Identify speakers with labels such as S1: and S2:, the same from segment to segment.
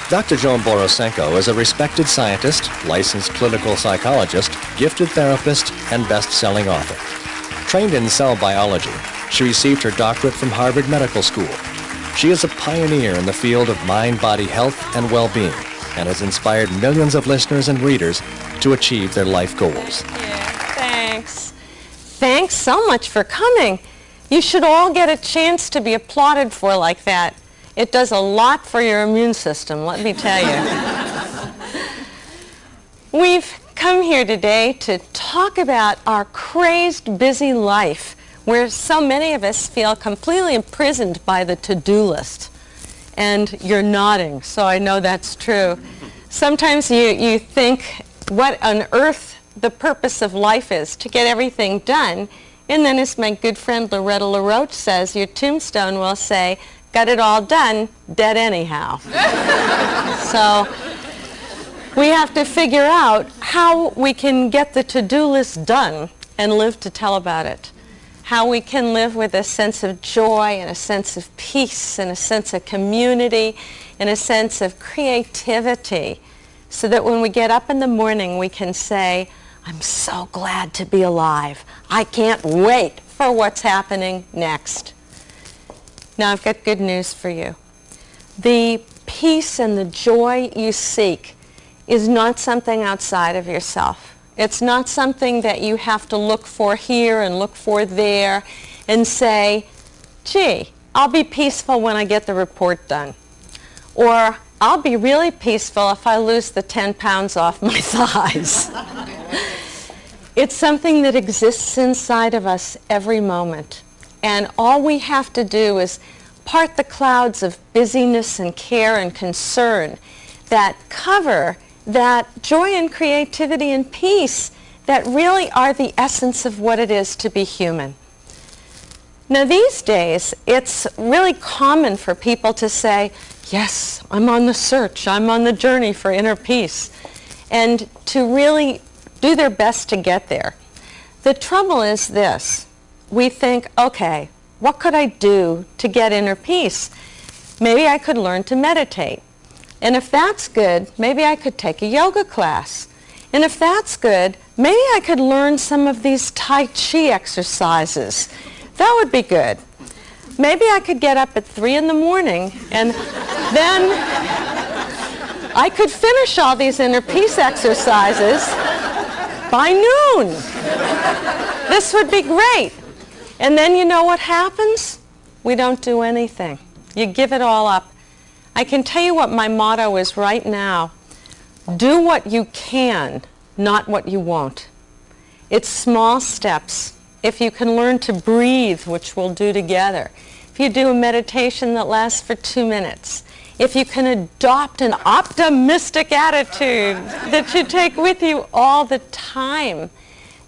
S1: Dr. Joan Borosenko is a respected scientist, licensed clinical psychologist, gifted therapist, and best-selling author. Trained in cell biology, she received her doctorate from Harvard Medical School. She is a pioneer in the field of mind-body health and well-being and has inspired millions of listeners and readers to achieve their life goals.
S2: Yeah, thanks. Thanks so much for coming. You should all get a chance to be applauded for like that. It does a lot for your immune system, let me tell you. We've come here today to talk about our crazed, busy life, where so many of us feel completely imprisoned by the to-do list. And you're nodding, so I know that's true. Sometimes you think what on earth the purpose of life is, to get everything done. And then as my good friend Loretta LaRoche says, your tombstone will say, got it all done, dead anyhow. So we have to figure out how we can get the to-do list done and live to tell about it. How we can live with a sense of joy and a sense of peace and a sense of community and a sense of creativity, so that when we get up in the morning we can say, I'm so glad to be alive. I can't wait for what's happening next. Now I've got good news for you. The peace and the joy you seek is not something outside of yourself. It's not something that you have to look for here and look for there and say, gee, I'll be peaceful when I get the report done. Or I'll be really peaceful if I lose the 10 pounds off my thighs. It's something that exists inside of us every moment. And all we have to do is part the clouds of busyness and care and concern that cover that joy and creativity and peace that really are the essence of what it is to be human. Now these days, it's really common for people to say, yes, I'm on the search, I'm on the journey for inner peace, and to really do their best to get there. The trouble is this: we think, okay, what could I do to get inner peace? Maybe I could learn to meditate. And if that's good, maybe I could take a yoga class. And if that's good, maybe I could learn some of these Tai Chi exercises. That would be good. Maybe I could get up at 3 in the morning and then I could finish all these inner peace exercises by noon. This would be great. And then you know what happens? We don't do anything. You give it all up. I can tell you what my motto is right now. Do what you can, not what you won't. It's small steps. If you can learn to breathe, which we'll do together. If you do a meditation that lasts for 2 minutes. If you can adopt an optimistic attitude that you take with you all the time.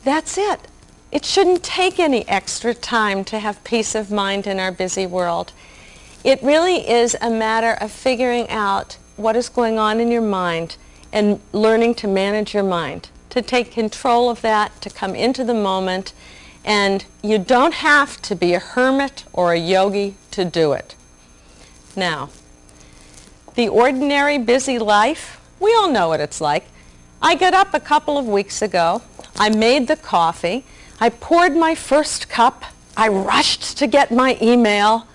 S2: That's it. It shouldn't take any extra time to have peace of mind in our busy world. It really is a matter of figuring out what is going on in your mind and learning to manage your mind, to take control of that, to come into the moment, and you don't have to be a hermit or a yogi to do it. Now, the ordinary busy life, we all know what it's like. I got up a couple of weeks ago, I made the coffee, I poured my first cup, I rushed to get my email,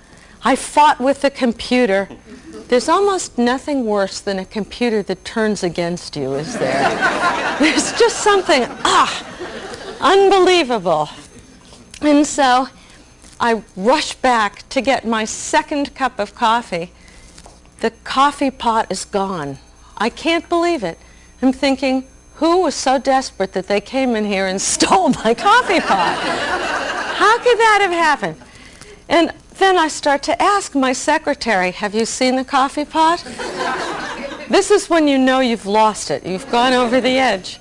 S2: I fought with the computer. There's almost nothing worse than a computer that turns against you, is there? There's just something, unbelievable. And so I rushed back to get my second cup of coffee. The coffee pot is gone. I can't believe it. I'm thinking, who was so desperate that they came in here and stole my coffee pot? How could that have happened? And then I start to ask my secretary, have you seen the coffee pot? This is when you know you've lost it. You've gone over the edge.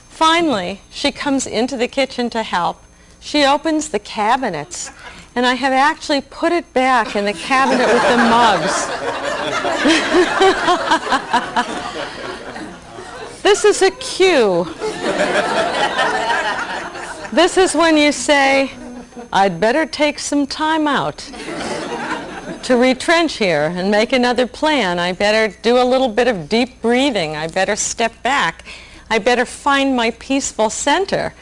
S2: Finally, she comes into the kitchen to help. She opens the cabinets, and I have actually put it back in the cabinet with the mugs. This is a cue. This is when you say, I'd better take some time out. to retrench here and make another plan. I better do a little bit of deep breathing. I better step back. I better find my peaceful center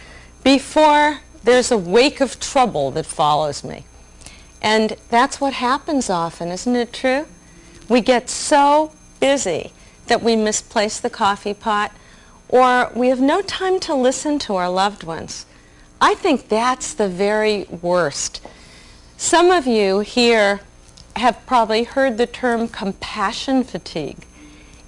S2: before there's a wake of trouble that follows me. And that's what happens often, isn't it true? We get so busy that we misplace the coffee pot, or we have no time to listen to our loved ones. I think that's the very worst. Some of you here have probably heard the term compassion fatigue.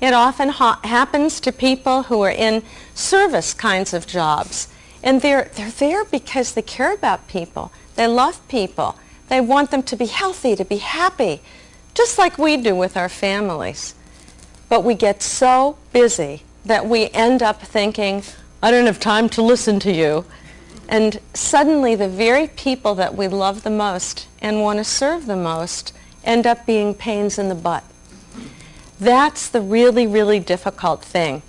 S2: It often happens to people who are in service kinds of jobs. And they're there because they care about people. They love people. They want them to be healthy, to be happy, just like we do with our families. But we get so busy that we end up thinking, I don't have time to listen to you. And suddenly the very people that we love the most and want to serve the most end up being pains in the butt. That's the really, really difficult thing.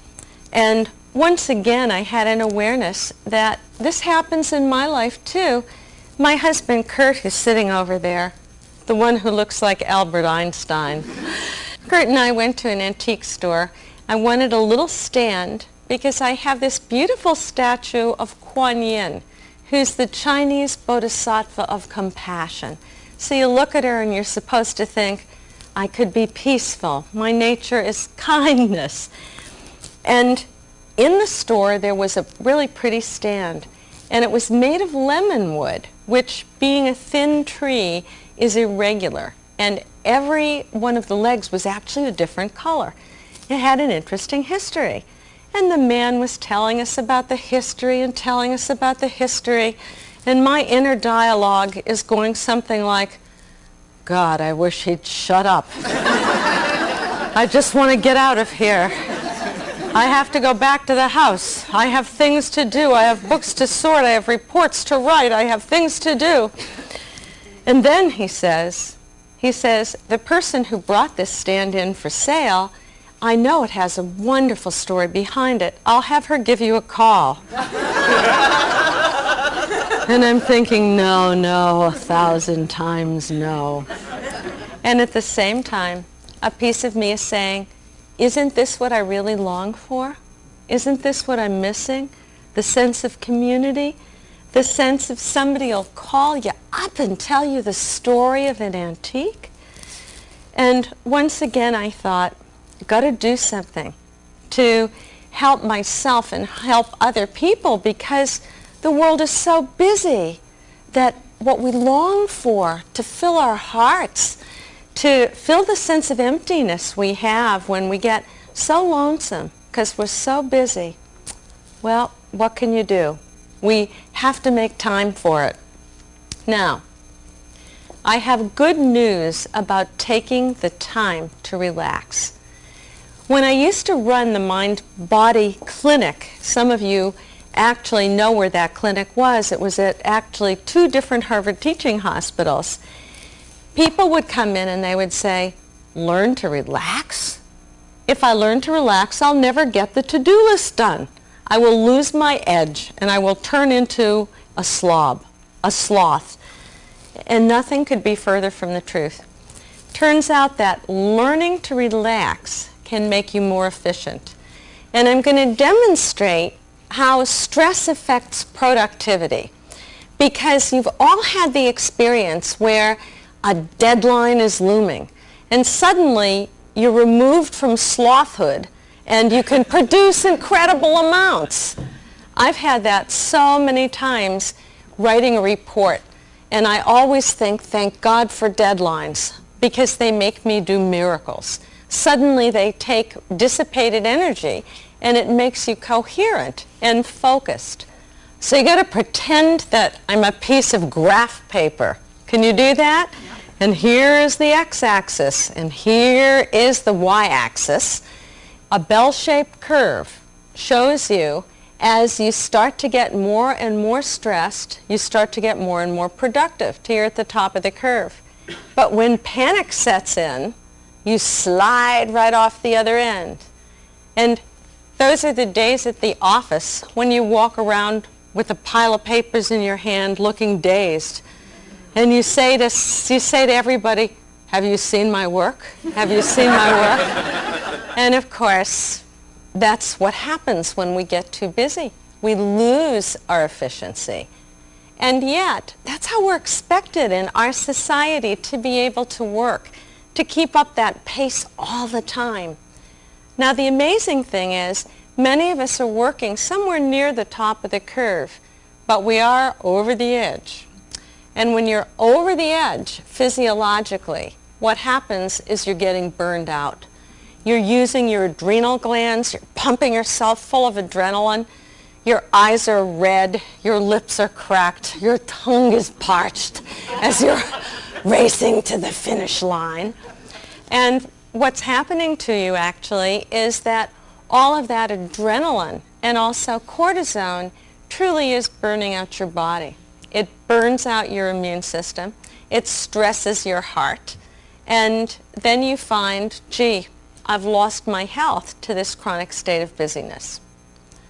S2: And once again, I had an awareness that this happens in my life too. My husband, Kurt, who's sitting over there, the one who looks like Albert Einstein. Kurt and I went to an antique store. I wanted a little stand because I have this beautiful statue of Kuan Yin, who's the Chinese bodhisattva of compassion. So you look at her and you're supposed to think, I could be peaceful. My nature is kindness. And in the store there was a really pretty stand, and it was made of lemon wood, which, being a thin tree, is irregular. And every one of the legs was actually a different color. It had an interesting history. And the man was telling us about the history and telling us about the history. And my inner dialogue is going something like, God, I wish he'd shut up. I just want to get out of here. I have to go back to the house. I have things to do. I have books to sort. I have reports to write. I have things to do. And then he says, the person who brought this stand in for sale, I know it has a wonderful story behind it. I'll have her give you a call. And I'm thinking, no, 1,000 times no. And at the same time, a piece of me is saying, isn't this what I really long for? Isn't this what I'm missing? The sense of community? The sense of somebody will call you up and tell you the story of an antique? And once again I thought, I've got to do something to help myself and help other people, because the world is so busy that what we long for, to fill our hearts, to fill the sense of emptiness we have when we get so lonesome because we're so busy, well, what can you do? We have to make time for it. Now, I have good news about taking the time to relax. When I used to run the mind-body clinic, some of you actually know where that clinic was. It was at actually 2 different Harvard teaching hospitals. People would come in and they would say, learn to relax? If I learn to relax, I'll never get the to-do list done. I will lose my edge and I will turn into a slob, a sloth. And nothing could be further from the truth. Turns out that learning to relax can make you more efficient. And I'm going to demonstrate how stress affects productivity. Because you've all had the experience where a deadline is looming, and suddenly you're removed from slothhood and you can produce incredible amounts. I've had that so many times writing a report, and I always think, thank God for deadlines, because they make me do miracles. Suddenly they take dissipated energy and it makes you coherent and focused. So you got to pretend that I'm a piece of graph paper. Can you do that? Yeah. And here is the x-axis, and here is the y-axis. A bell-shaped curve shows you, as you start to get more and more stressed, you start to get more and more productive till you're at the top of the curve. But when panic sets in, you slide right off the other end. And those are the days at the office when you walk around with a pile of papers in your hand looking dazed. And you say to everybody, Have you seen my work? Have you seen my work? And of course, that's what happens when we get too busy. We lose our efficiency. And yet, that's how we're expected in our society to be able to work, to keep up that pace all the time. Now, the amazing thing is, many of us are working somewhere near the top of the curve, but we are over the edge. And when you're over the edge physiologically, what happens is you're getting burned out. You're using your adrenal glands, you're pumping yourself full of adrenaline, your eyes are red, your lips are cracked, your tongue is parched as you're racing to the finish line. And what's happening to you actually is that all of that adrenaline and also cortisone truly is burning out your body. It burns out your immune system, it stresses your heart, and then you find, gee, I've lost my health to this chronic state of busyness.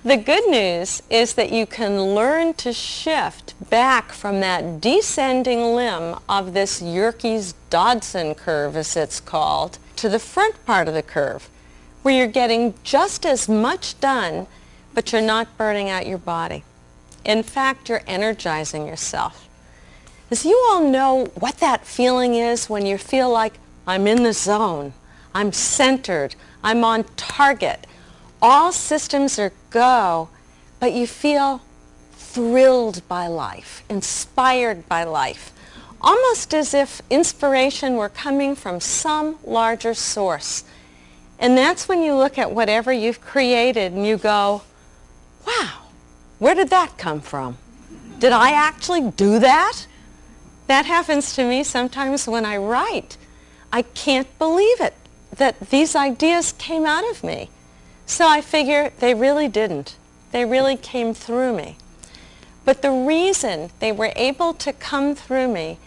S2: The good news is that you can learn to shift back from that descending limb of this Yerkes-Dodson curve, as it's called, to the front part of the curve, where you're getting just as much done, but you're not burning out your body. In fact, you're energizing yourself. As you all know what that feeling is when you feel like, I'm in the zone, I'm centered, I'm on target, all systems are go, but you feel thrilled by life, inspired by life, almost as if inspiration were coming from some larger source. And that's when you look at whatever you've created and you go, wow, where did that come from? Did I actually do that? That happens to me sometimes when I write. I can't believe it, that these ideas came out of me. So I figure they really didn't. They really came through me. But the reason they were able to come through me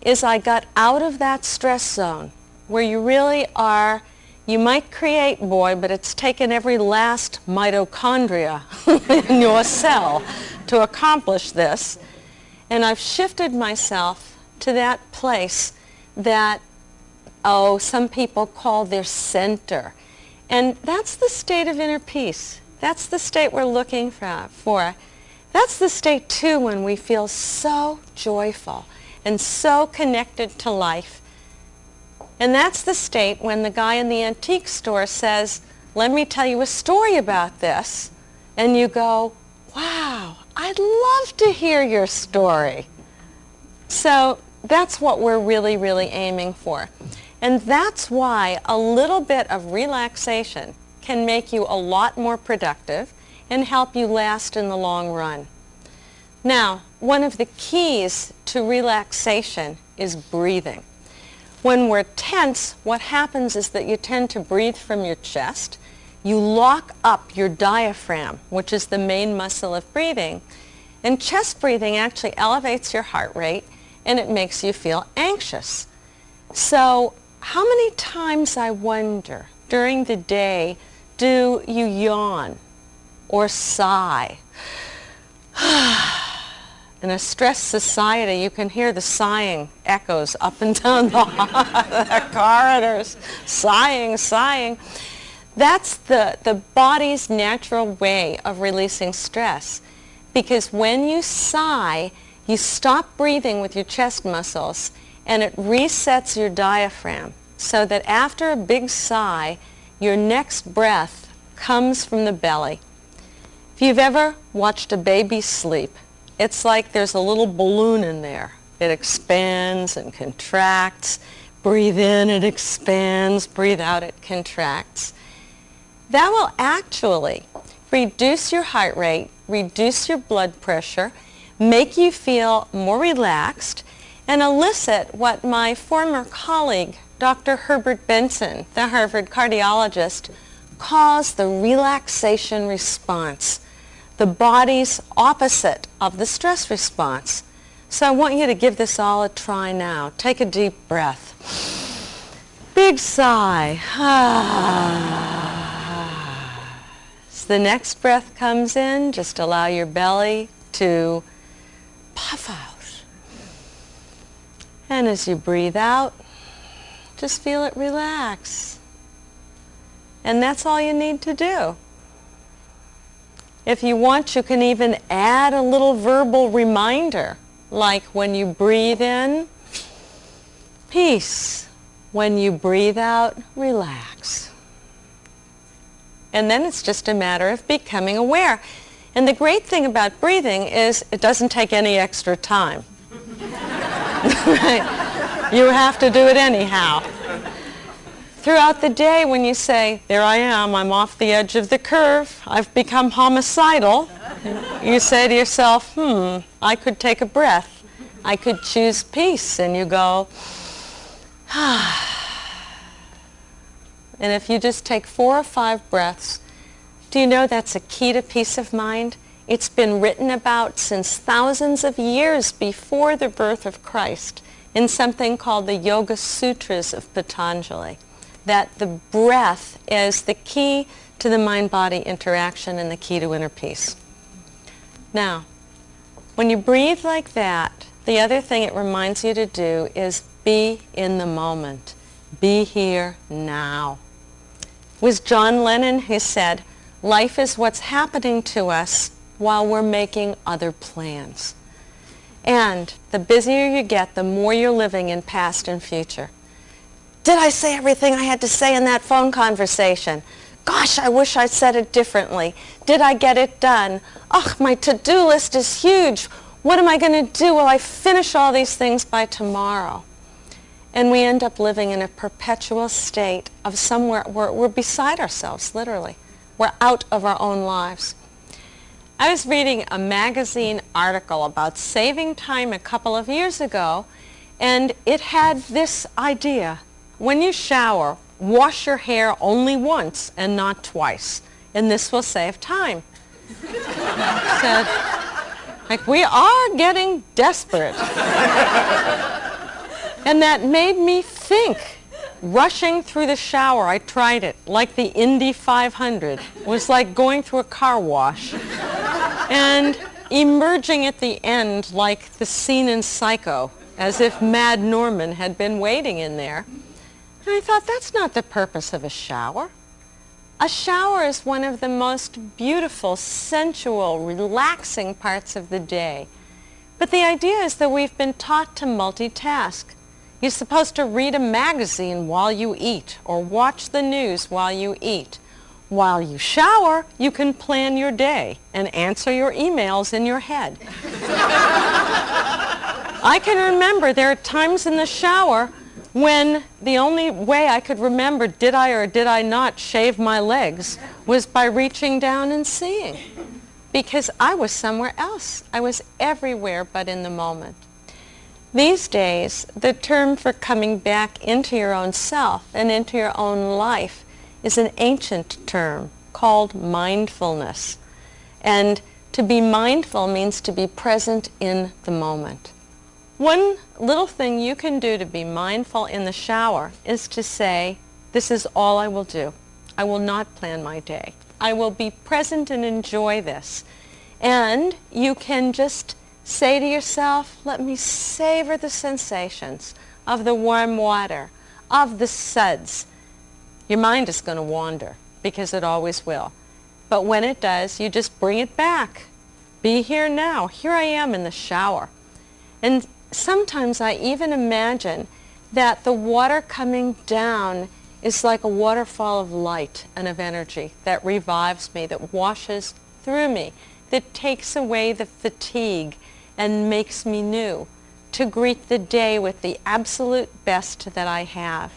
S2: is I got out of that stress zone where you really are, you might create, boy, but it's taken every last mitochondria in your cell to accomplish this. And I've shifted myself to that place that, oh, some people call their center. And that's the state of inner peace. That's the state we're looking for. That's the state, too, when we feel so joyful and so connected to life. And that's the state when the guy in the antique store says, let me tell you a story about this. And you go, wow, I'd love to hear your story. So that's what we're really, really aiming for. And that's why a little bit of relaxation can make you a lot more productive and help you last in the long run. Now, one of the keys to relaxation is breathing. When we're tense, what happens is that you tend to breathe from your chest. You lock up your diaphragm, which is the main muscle of breathing. And chest breathing actually elevates your heart rate and it makes you feel anxious. So how many times, I wonder, during the day do you yawn or sigh? In a stressed society, you can hear the sighing echoes up and down the corridors, sighing, sighing. That's the body's natural way of releasing stress. Because when you sigh, you stop breathing with your chest muscles and it resets your diaphragm so that after a big sigh, your next breath comes from the belly. If you've ever watched a baby sleep, it's like there's a little balloon in there. It expands and contracts. Breathe in, it expands. Breathe out, it contracts. That will actually reduce your heart rate, reduce your blood pressure, make you feel more relaxed, and elicit what my former colleague, Dr. Herbert Benson, the Harvard cardiologist, calls the relaxation response, the body's opposite of the stress response. So I want you to give this all a try now. Take a deep breath. Big sigh. As the next breath comes in, just allow your belly to puff out. And as you breathe out, Just feel it relax. And that's all you need to do. If you want, you can even add a little verbal reminder, like when you breathe in, peace. When you breathe out, relax. And then it's just a matter of becoming aware. And the great thing about breathing is it doesn't take any extra time. Right? You have to do it anyhow. Throughout the day, when you say, there I am, I'm off the edge of the curve, I've become homicidal, you say to yourself, I could take a breath. I could choose peace. And you go, and if you just take 4 or 5 breaths, do you know that's a key to peace of mind? It's been written about since thousands of years before the birth of Christ in something called the Yoga Sutras of Patanjali, that the breath is the key to the mind-body interaction and the key to inner peace. Now, when you breathe like that, the other thing it reminds you to do is be in the moment. Be here now. It was John Lennon who said, life is what's happening to us while we're making other plans. And the busier you get, the more you're living in past and future. Did I say everything I had to say in that phone conversation? Gosh, I wish I'd said it differently. Did I get it done? Oh, my to-do list is huge. What am I going to do? Will I finish all these things by tomorrow? And we end up living in a perpetual state of somewhere where we're beside ourselves, literally. We're out of our own lives. I was reading a magazine article about saving time a couple of years ago, and it had this idea. When you shower, wash your hair only once and not twice, and this will save time. Said, like, we are getting desperate. And that made me think. Rushing through the shower, I tried it, like the Indy 500. It was like going through a car wash. And emerging at the end like the scene in Psycho, as if Mad Norman had been waiting in there. And I thought, that's not the purpose of a shower. A shower is one of the most beautiful, sensual, relaxing parts of the day. But the idea is that we've been taught to multitask. You're supposed to read a magazine while you eat, or watch the news while you eat. While you shower, you can plan your day and answer your emails in your head. I can remember there are times in the shower when the only way I could remember did I or did I not shave my legs was by reaching down and seeing. Because I was somewhere else. I was everywhere but in the moment. These days, the term for coming back into your own self and into your own life is an ancient term called mindfulness. And to be mindful means to be present in the moment. One little thing you can do to be mindful in the shower is to say, this is all I will do. I will not plan my day. I will be present and enjoy this. And you can just say to yourself, let me savor the sensations of the warm water, of the suds. Your mind is going to wander, because it always will. But when it does, you just bring it back. Be here now. Here I am in the shower. And sometimes I even imagine that the water coming down is like a waterfall of light and of energy that revives me, that washes through me, that takes away the fatigue and makes me new, to greet the day with the absolute best that I have.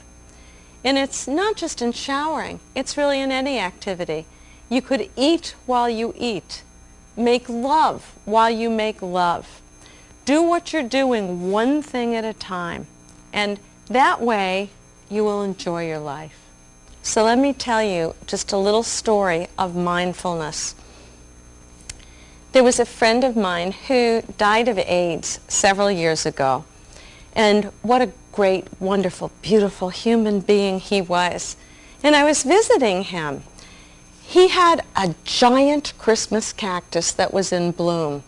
S2: And it's not just in showering, it's really in any activity. You could eat while you eat. Make love while you make love. Do what you're doing one thing at a time. And that way, you will enjoy your life. So let me tell you just a little story of mindfulness. There was a friend of mine who died of AIDS several years ago. And what a great, wonderful, beautiful human being he was. And I was visiting him. He had a giant Christmas cactus that was in bloom.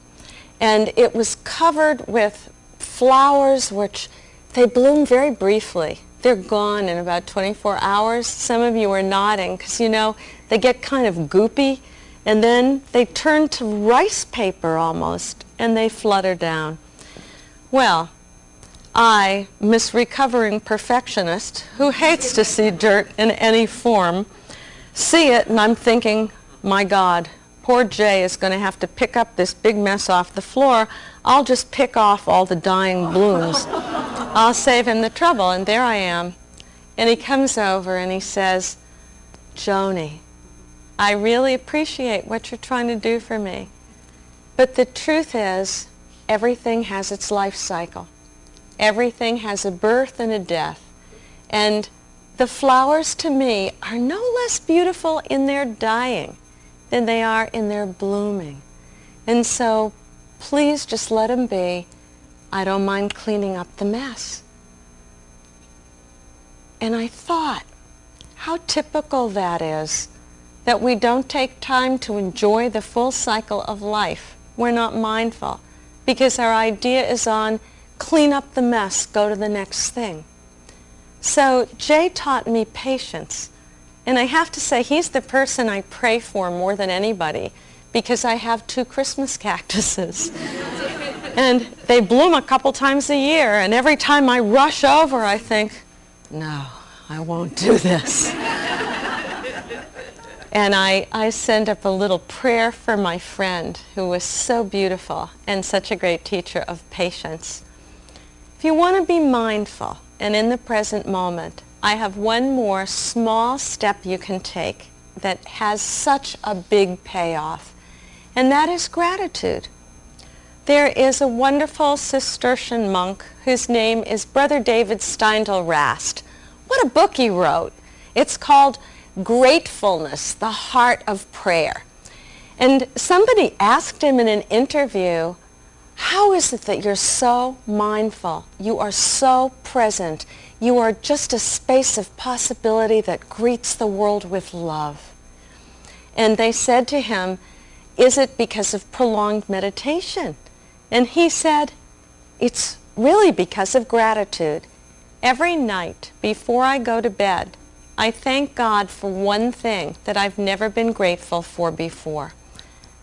S2: And it was covered with flowers which they bloom very briefly. they're gone in about 24 hours. Some of you are nodding because, you know, they get kind of goopy and then they turn to rice paper almost and they flutter down. Well, I, Miss Recovering Perfectionist, who hates to see dirt in any form, see it and I'm thinking, my God, poor Jay is going to have to pick up this big mess off the floor. I'll just pick off all the dying blooms. I'll save him the trouble. And there I am. And he comes over and he says, Joni, I really appreciate what you're trying to do for me. But the truth is, everything has its life cycle. Everything has a birth and a death. And the flowers to me are no less beautiful in their dying than they are in their blooming. And so please just let them be. I don't mind cleaning up the mess. And I thought, how typical that is, that we don't take time to enjoy the full cycle of life. We're not mindful because our idea is on clean up the mess, go to the next thing. So Jay taught me patience. And I have to say, he's the person I pray for more than anybody because I have 2 Christmas cactuses. And they bloom a couple times a year. And every time I rush over, I think, no, I won't do this. And I send up a little prayer for my friend who was so beautiful and such a great teacher of patience. If you want to be mindful and in the present moment, I have one more small step you can take that has such a big payoff, and that is gratitude. There is a wonderful Cistercian monk whose name is Brother David Steindl-Rast. What a book he wrote. It's called Gratefulness, the Heart of Prayer. And somebody asked him in an interview, how is it that you're so mindful? You are so present. You are just a space of possibility that greets the world with love. And they said to him, is it because of prolonged meditation? And he said, it's really because of gratitude. Every night before I go to bed, I thank God for one thing that I've never been grateful for before.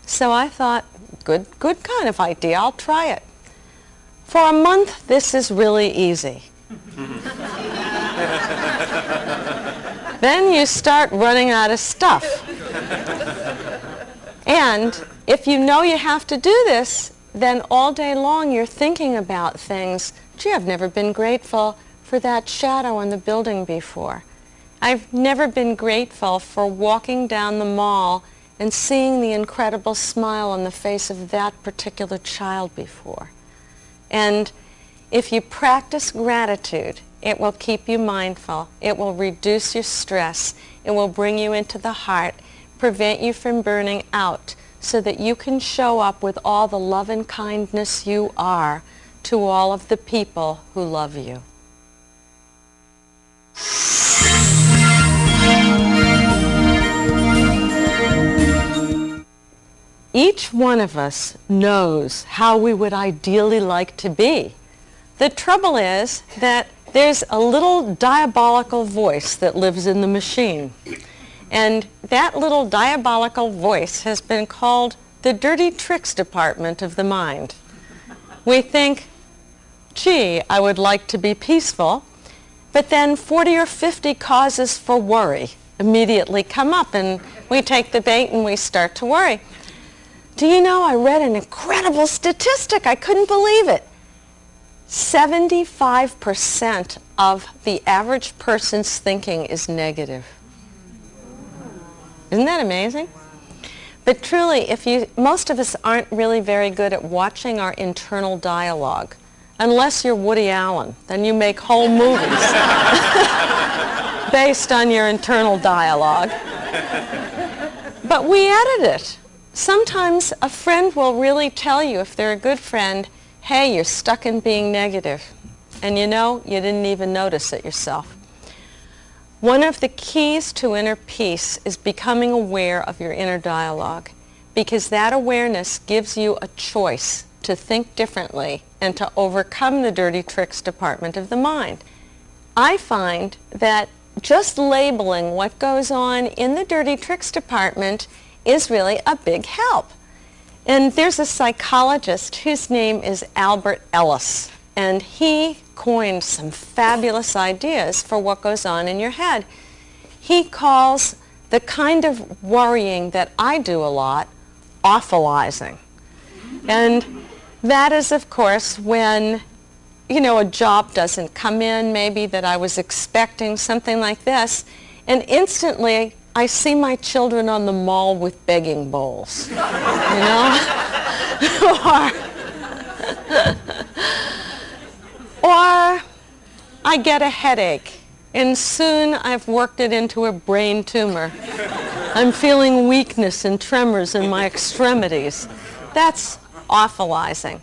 S2: So I thought, good kind of idea, I'll try it. For a month, this is really easy. Then you start running out of stuff. And if you know you have to do this, then all day long you're thinking about things. Gee, I've never been grateful for that shadow on the building before. I've never been grateful for walking down the mall and seeing the incredible smile on the face of that particular child before. And if you practice gratitude, it will keep you mindful. It will reduce your stress. It will bring you into the heart, prevent you from burning out, so that you can show up with all the love and kindness you are to all of the people who love you. Each one of us knows how we would ideally like to be. The trouble is that there's a little diabolical voice that lives in the machine. And that little diabolical voice has been called the dirty tricks department of the mind. We think, gee, I would like to be peaceful, but then 40 or 50 causes for worry immediately come up and we take the bait and we start to worry. Do you know, I read an incredible statistic. I couldn't believe it. 75% of the average person's thinking is negative. Isn't that amazing? But truly, most of us aren't really very good at watching our internal dialogue. Unless you're Woody Allen, then you make whole movies based on your internal dialogue. But we edit it. Sometimes a friend will really tell you, if they're a good friend, hey, you're stuck in being negative. And you know, you didn't even notice it yourself. One of the keys to inner peace is becoming aware of your inner dialogue, because that awareness gives you a choice to think differently and to overcome the dirty tricks department of the mind. I find that just labeling what goes on in the dirty tricks department is really a big help. And there's a psychologist whose name is Albert Ellis, and he coined some fabulous ideas for what goes on in your head. He calls the kind of worrying that I do a lot awfulizing. And that is, of course, when, you know, a job doesn't come in, maybe that I was expecting, something like this, and instantly I see my children on the mall with begging bowls, you know? or I get a headache, and soon I've worked it into a brain tumor. I'm feeling weakness and tremors in my extremities. That's awfulizing.